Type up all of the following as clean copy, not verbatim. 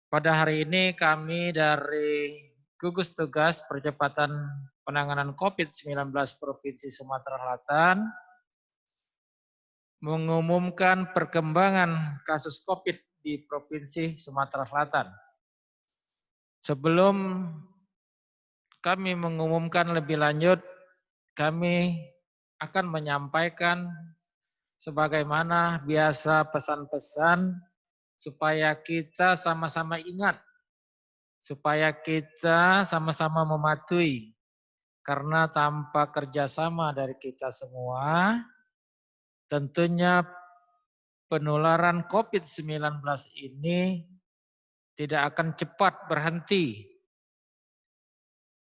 Pada hari ini kami dari gugus tugas percepatan penanganan COVID-19 Provinsi Sumatera Selatan mengumumkan perkembangan kasus COVID di Provinsi Sumatera Selatan. Sebelum kami mengumumkan lebih lanjut, kami akan menyampaikan sebagaimana biasa pesan-pesan supaya kita sama-sama ingat, supaya kita sama-sama mematuhi. Karena tanpa kerjasama dari kita semua, tentunya penularan COVID-19 ini tidak akan cepat berhenti.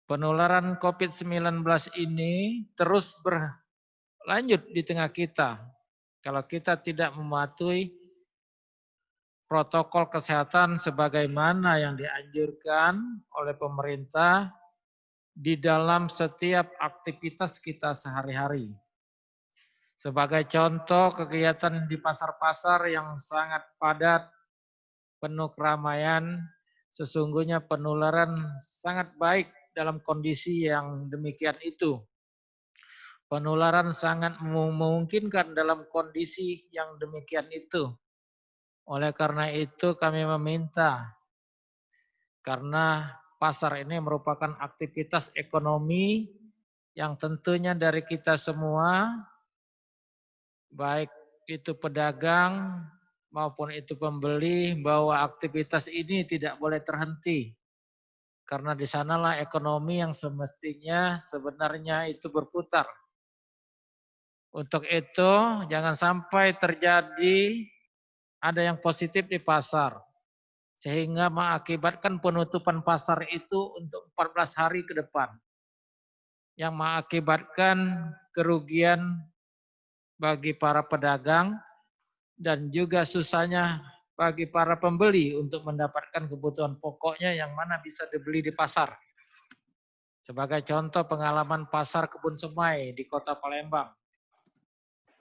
Penularan COVID-19 ini terus berlanjut di tengah kita. Kalau kita tidak mematuhi protokol kesehatan sebagaimana yang dianjurkan oleh pemerintah di dalam setiap aktivitas kita sehari-hari. Sebagai contoh kegiatan di pasar-pasar yang sangat padat, penuh keramaian, sesungguhnya penularan sangat baik dalam kondisi yang demikian itu. Penularan sangat memungkinkan dalam kondisi yang demikian itu. Oleh karena itu kami meminta, karena pasar ini merupakan aktivitas ekonomi yang tentunya dari kita semua, baik itu pedagang maupun itu pembeli, bahwa aktivitas ini tidak boleh terhenti. Karena di sanalah ekonomi yang semestinya sebenarnya itu berputar. Untuk itu jangan sampai terjadi ada yang positif di pasar, sehingga mengakibatkan penutupan pasar itu untuk 14 hari ke depan, yang mengakibatkan kerugian bagi para pedagang dan juga susahnya bagi para pembeli untuk mendapatkan kebutuhan pokoknya yang mana bisa dibeli di pasar. Sebagai contoh pengalaman pasar Kebun Semai di Kota Palembang,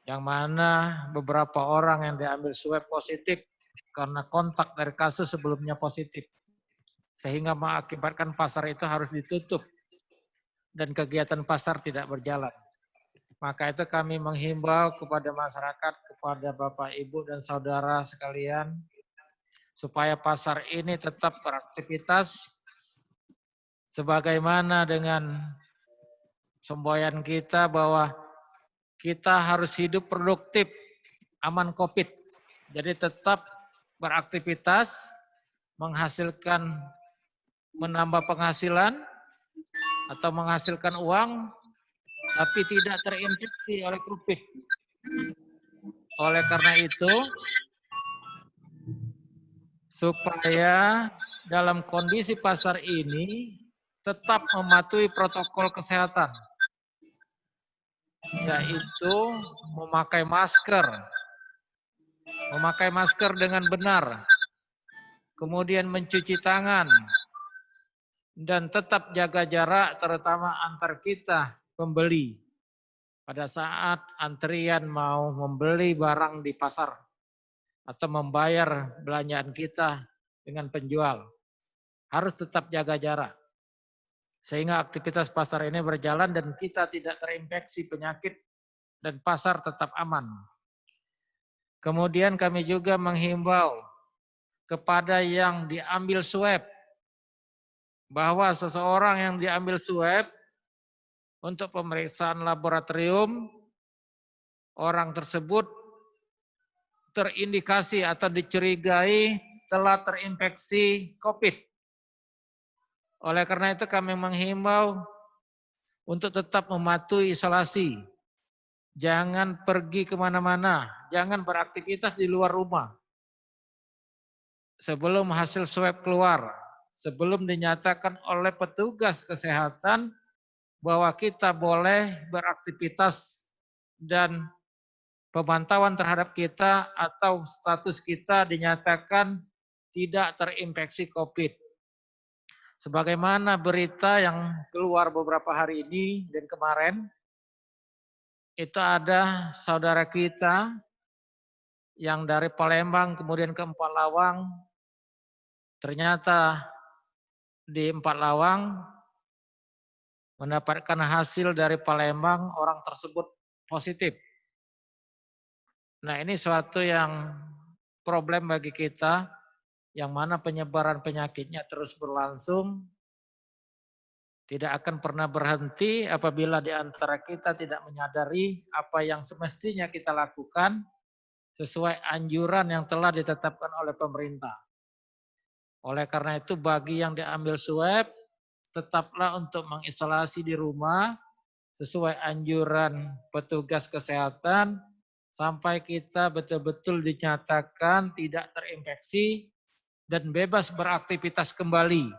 yang mana beberapa orang yang diambil swab positif karena kontak dari kasus sebelumnya positif, sehingga mengakibatkan pasar itu harus ditutup dan kegiatan pasar tidak berjalan. Maka itu kami menghimbau kepada masyarakat, kepada Bapak, Ibu, dan saudara sekalian, supaya pasar ini tetap beraktivitas sebagaimana dengan semboyan kita bahwa kita harus hidup produktif, aman COVID. Jadi tetap beraktivitas, menghasilkan, menambah penghasilan atau menghasilkan uang, tapi tidak terinfeksi oleh COVID. Oleh karena itu, supaya dalam kondisi pasar ini tetap mematuhi protokol kesehatan, yaitu memakai masker dengan benar, kemudian mencuci tangan, dan tetap jaga jarak terutama antar kita pembeli pada saat antrian mau membeli barang di pasar atau membayar belanjaan kita dengan penjual. Harus tetap jaga jarak sehingga aktivitas pasar ini berjalan dan kita tidak terinfeksi penyakit dan pasar tetap aman. Kemudian kami juga menghimbau kepada yang diambil swab, bahwa seseorang yang diambil swab untuk pemeriksaan laboratorium, orang tersebut terindikasi atau dicurigai telah terinfeksi COVID. Oleh karena itu kami menghimbau untuk tetap mematuhi isolasi. Jangan pergi kemana-mana, jangan beraktivitas di luar rumah. Sebelum hasil swab keluar, sebelum dinyatakan oleh petugas kesehatan bahwa kita boleh beraktivitas dan pemantauan terhadap kita atau status kita dinyatakan tidak terinfeksi COVID. Sebagaimana berita yang keluar beberapa hari ini dan kemarin, itu ada saudara kita yang dari Palembang kemudian ke Empalawang Ternyata di Empat Lawang mendapatkan hasil dari Palembang, orang tersebut positif. Nah, ini suatu yang problem bagi kita, yang mana penyebaran penyakitnya terus berlangsung, tidak akan pernah berhenti apabila di antara kita tidak menyadari apa yang semestinya kita lakukan sesuai anjuran yang telah ditetapkan oleh pemerintah. Oleh karena itu, bagi yang diambil swab, tetaplah untuk mengisolasi di rumah sesuai anjuran petugas kesehatan sampai kita betul-betul dinyatakan tidak terinfeksi dan bebas beraktivitas kembali.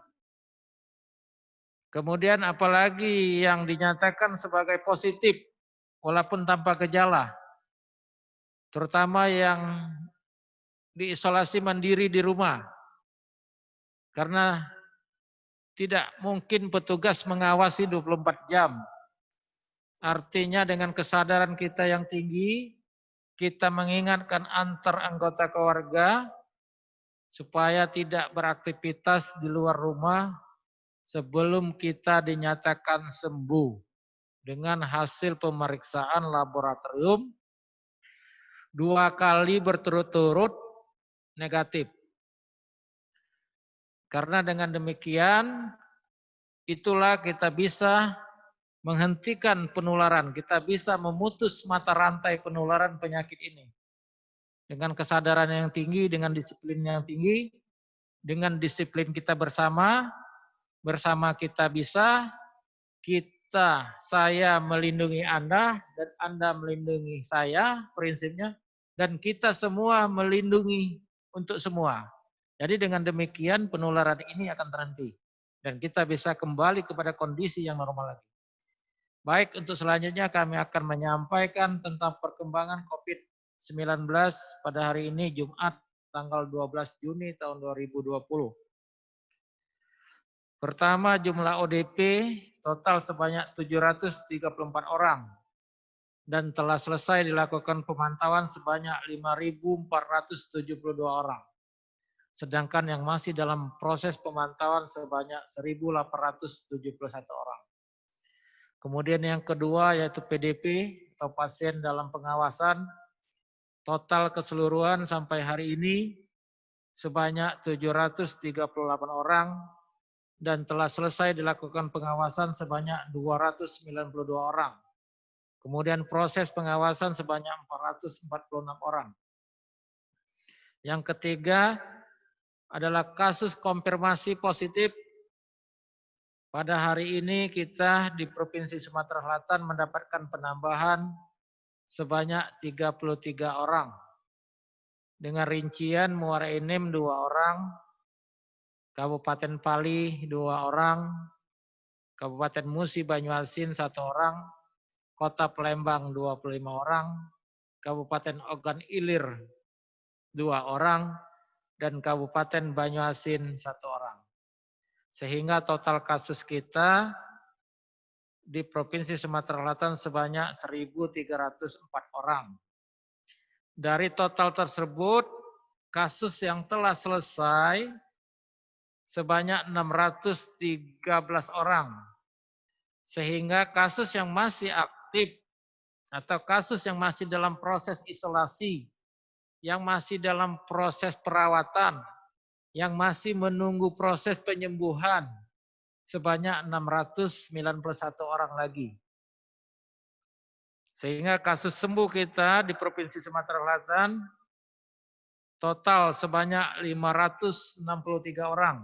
Kemudian apalagi yang dinyatakan sebagai positif walaupun tanpa gejala, terutama yang diisolasi mandiri di rumah, karena tidak mungkin petugas mengawasi 24 jam. Artinya dengan kesadaran kita yang tinggi, kita mengingatkan antar anggota keluarga supaya tidak beraktivitas di luar rumah sebelum kita dinyatakan sembuh dengan hasil pemeriksaan laboratorium 2 kali berturut-turut negatif. Karena dengan demikian, itulah kita bisa menghentikan penularan, kita bisa memutus mata rantai penularan penyakit ini. Dengan kesadaran yang tinggi, dengan disiplin yang tinggi, dengan disiplin kita bersama kita bisa, saya melindungi Anda, dan Anda melindungi saya, prinsipnya, dan kita semua melindungi untuk semua. Jadi dengan demikian penularan ini akan terhenti, dan kita bisa kembali kepada kondisi yang normal lagi. Baik, untuk selanjutnya kami akan menyampaikan tentang perkembangan COVID-19 pada hari ini Jumat tanggal 12 Juni tahun 2020. Pertama, jumlah ODP total sebanyak 734 orang dan telah selesai dilakukan pemantauan sebanyak 5.472 orang. Sedangkan yang masih dalam proses pemantauan sebanyak 1.871 orang. Kemudian yang kedua yaitu PDP atau pasien dalam pengawasan, total keseluruhan sampai hari ini sebanyak 738 orang dan telah selesai dilakukan pengawasan sebanyak 292 orang. Kemudian proses pengawasan sebanyak 446 orang. Yang ketiga adalah kasus konfirmasi positif. Pada hari ini kita di Provinsi Sumatera Selatan mendapatkan penambahan sebanyak 33 orang. Dengan rincian Muara Enim 2 orang, Kabupaten Pali 2 orang, Kabupaten Musi Banyuasin 1 orang, Kota Palembang 25 orang, Kabupaten Ogan Ilir 2 orang, dan Kabupaten Banyuasin 1 orang. Sehingga total kasus kita di Provinsi Sumatera Selatan sebanyak 1.304 orang. Dari total tersebut, kasus yang telah selesai sebanyak 613 orang. Sehingga kasus yang masih aktif atau kasus yang masih dalam proses isolasi, yang masih dalam proses perawatan, yang masih menunggu proses penyembuhan, sebanyak 691 orang lagi. Sehingga kasus sembuh kita di Provinsi Sumatera Selatan total sebanyak 563 orang.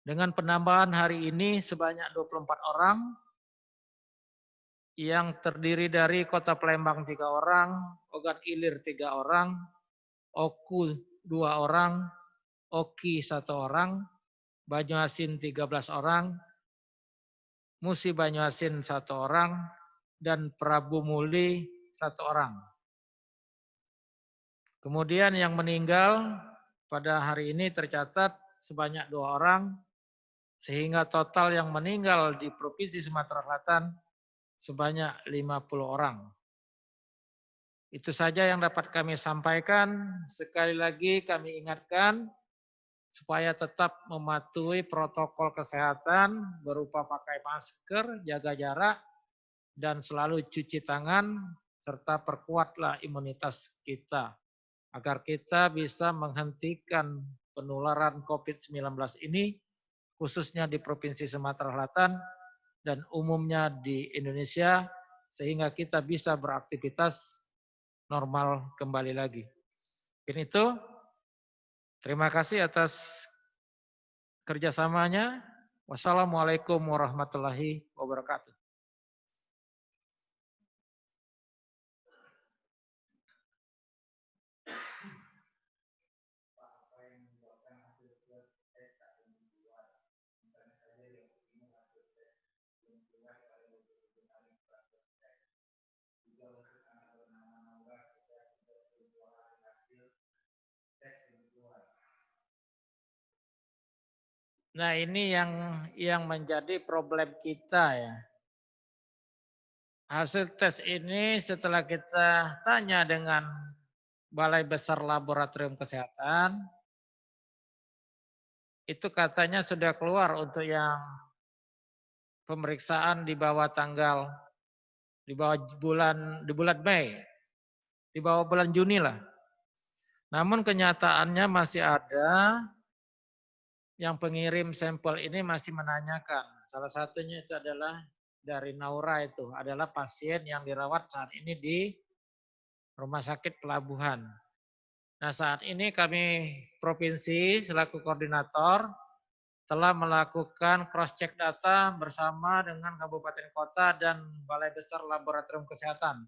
Dengan penambahan hari ini sebanyak 24 orang, yang terdiri dari Kota Palembang 3 orang, Ogan Ilir 3 orang, Oku 2 orang, Oki 1 orang, Banyuasin 13 orang, Musi Banyuasin 1 orang, dan Prabu Muli 1 orang. Kemudian yang meninggal pada hari ini tercatat sebanyak 2 orang, sehingga total yang meninggal di Provinsi Sumatera Selatan sebanyak 50 orang. Itu saja yang dapat kami sampaikan. Sekali lagi kami ingatkan, supaya tetap mematuhi protokol kesehatan berupa pakai masker, jaga jarak, dan selalu cuci tangan, serta perkuatlah imunitas kita agar kita bisa menghentikan penularan COVID-19 ini, khususnya di Provinsi Sumatera Selatan dan umumnya di Indonesia, sehingga kita bisa beraktivitas normal kembali lagi. Mungkin itu. Terima kasih atas kerjasamanya. Wassalamualaikum warahmatullahi wabarakatuh. Nah, ini yang menjadi problem kita ya. Hasil tes ini setelah kita tanya dengan Balai Besar Laboratorium Kesehatan, itu katanya sudah keluar untuk yang pemeriksaan di bawah di bulan Mei, di bawah bulan Juni lah. Namun kenyataannya masih ada yang pengirim sampel ini masih menanyakan. Salah satunya itu adalah dari Naura, itu adalah pasien yang dirawat saat ini di Rumah Sakit Pelabuhan. Nah, saat ini kami provinsi selaku koordinator telah melakukan cross check data bersama dengan kabupaten kota dan Balai Besar Laboratorium Kesehatan.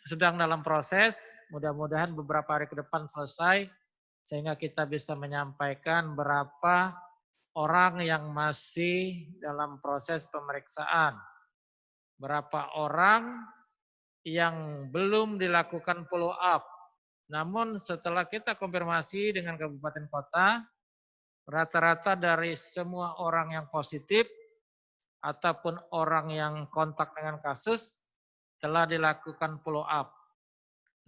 Sedang dalam proses, mudah-mudahan beberapa hari ke depan selesai, sehingga kita bisa menyampaikan berapa orang yang masih dalam proses pemeriksaan. Berapa orang yang belum dilakukan follow up. Namun setelah kita konfirmasi dengan kabupaten kota, rata-rata dari semua orang yang positif ataupun orang yang kontak dengan kasus telah dilakukan follow up.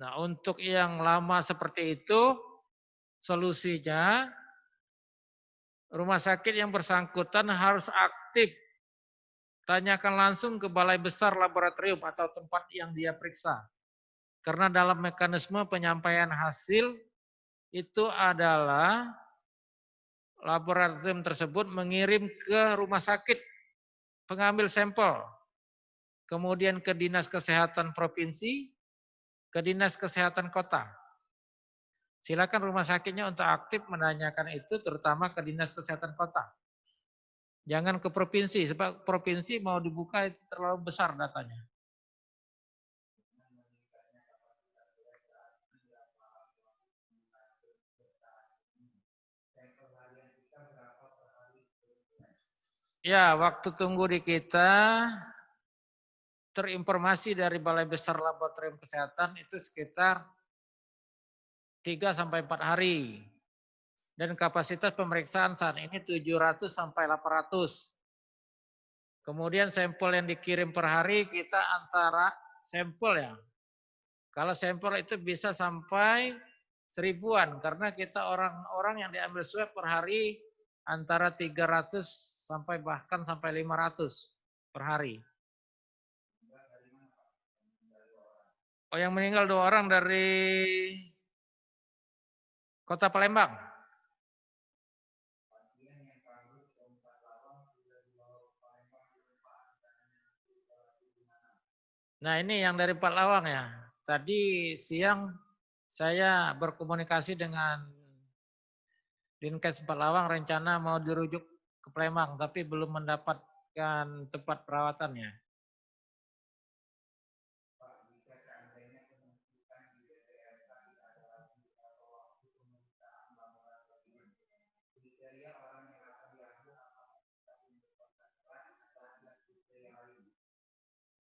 Nah, untuk yang lama seperti itu, solusinya rumah sakit yang bersangkutan harus aktif. Tanyakan langsung ke Balai Besar Laboratorium atau tempat yang dia periksa. Karena dalam mekanisme penyampaian hasil itu adalah laboratorium tersebut mengirim ke rumah sakit pengambil sampel, kemudian ke Dinas Kesehatan Provinsi, ke Dinas Kesehatan Kota. Silakan rumah sakitnya untuk aktif menanyakan itu, terutama ke Dinas Kesehatan Kota. Jangan ke provinsi, sebab provinsi mau dibuka itu terlalu besar datanya. Ya, waktu tunggu di kita terinformasi dari Balai Besar Laboratorium Kesehatan itu sekitar 3 sampai 4 hari. Dan kapasitas pemeriksaan saat ini 700 sampai 800. Kemudian sampel yang dikirim per hari kita antara sampel ya. Kalau sampel itu bisa sampai 1000-an karena kita orang-orang yang diambil swab per hari antara 300 sampai bahkan sampai 500 per hari. Oh, yang meninggal 2 orang dari Kota Palembang. Nah, ini yang dari Pak Lawang ya. Tadi siang saya berkomunikasi dengan Dinkes Pak Lawang, rencana mau dirujuk ke Palembang tapi belum mendapatkan tempat perawatannya.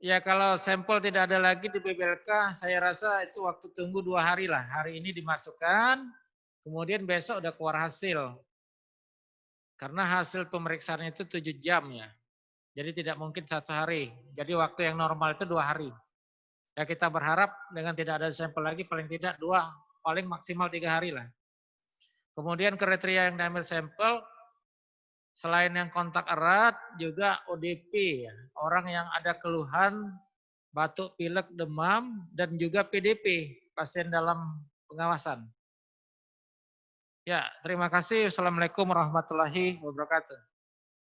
Ya, kalau sampel tidak ada lagi di BBLK, saya rasa itu waktu tunggu 2 hari lah. Hari ini dimasukkan, kemudian besok udah keluar hasil. Karena hasil pemeriksaan itu 7 jam ya. Jadi tidak mungkin 1 hari. Jadi waktu yang normal itu 2 hari. Ya, kita berharap dengan tidak ada sampel lagi paling tidak 2, paling maksimal 3 hari lah. Kemudian kriteria yang diambil sampel, selain yang kontak erat, juga ODP, ya, orang yang ada keluhan batuk, pilek, demam, dan juga PDP, pasien dalam pengawasan. Ya, terima kasih. Assalamualaikum warahmatullahi wabarakatuh.